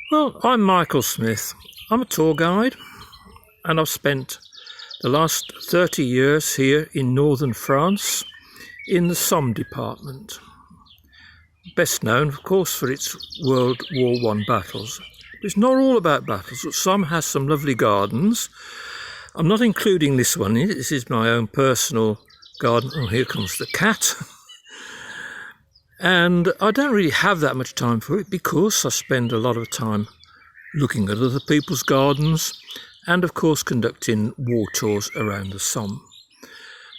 Well, I'm Michael Smith. I'm a tour guide, and I've spent the last 30 years here in northern France in the Somme department. Best known, of course, for its World War I battles. It's not all about battles, but Somme has some lovely gardens. I'm not including this one. This is my own personal garden. Oh, here comes the cat. And I don't really have that much time for it because I spend a lot of time looking at other people's gardens and, of course, conducting war tours around the Somme.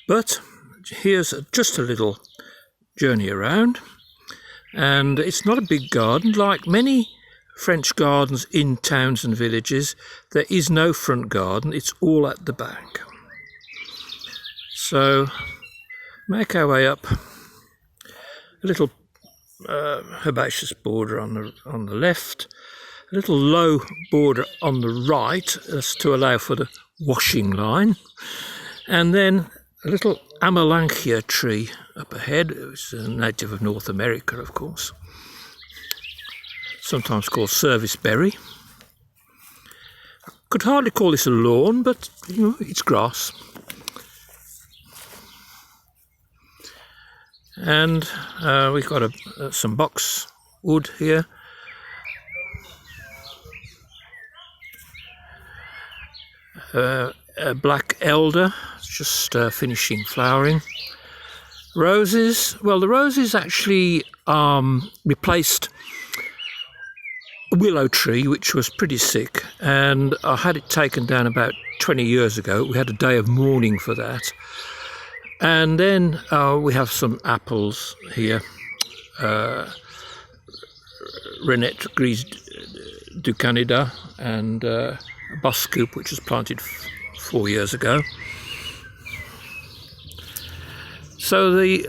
But here's just a little journey around, and it's not a big garden. Like many French gardens in towns and villages, there is no front garden, it's all at the back. So make our way up a little herbaceous border on the left, a little low border on the right as to allow for the washing line, and then a little Amelanchier tree up ahead. It's a native of North America, of course, sometimes called serviceberry. Could hardly call this a lawn, but it's grass. And we've got some box wood here. A black elder, just finishing flowering. Roses, well, the roses actually replaced a willow tree which was pretty sick, and I had it taken down about 20 years ago. We had a day of mourning for that. And then we have some apples here, Renette Grise du Canada, and a Boscoup, which was planted 4 years ago. So the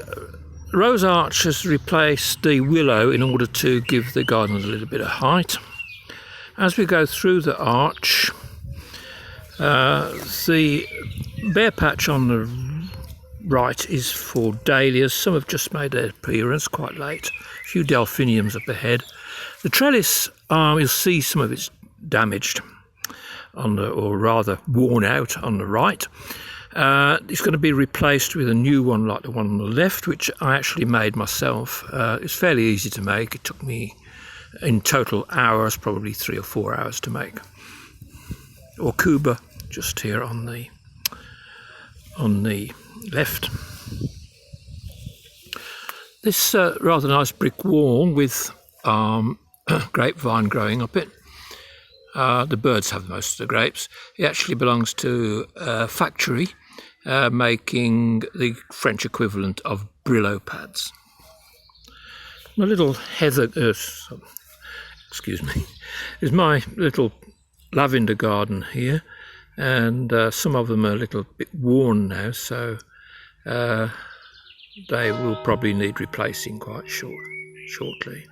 rose arch has replaced the willow in order to give the garden a little bit of height. As we go through the arch, the bare patch on the right is for dahlias. Some have just made their appearance quite late. A few delphiniums up ahead. The trellis, you'll see some of it's damaged or rather worn out on the right. It's going to be replaced with a new one like the one on the left, which I actually made myself. It's fairly easy to make. It took me in total hours, probably 3 or 4 hours to make. Or Cuba, just here on the left. This rather nice brick wall with grapevine growing up it. The birds have most of the grapes. It actually belongs to a factory making the French equivalent of Brillo pads. My little heather, excuse me, is my little lavender garden here, and some of them are a little bit worn now, so they will probably need replacing quite shortly.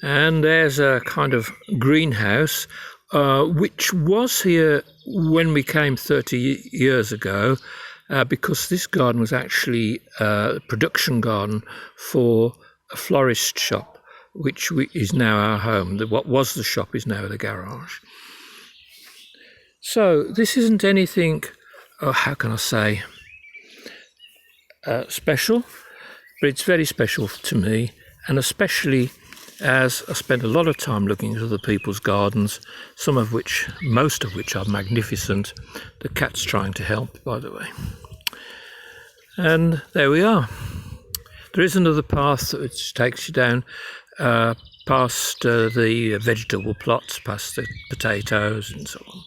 And there's a kind of greenhouse which was here when we came 30 years ago, because this garden was actually a production garden for a florist shop, which is now our home. What was the shop is now the garage. So this isn't anything, how can I say, special, but it's very special to me, and especially as I spend a lot of time looking at other people's gardens, most of which are magnificent. The cat's trying to help, by the way. And there we are. There is another path which takes you down past the vegetable plots, past the potatoes and so on.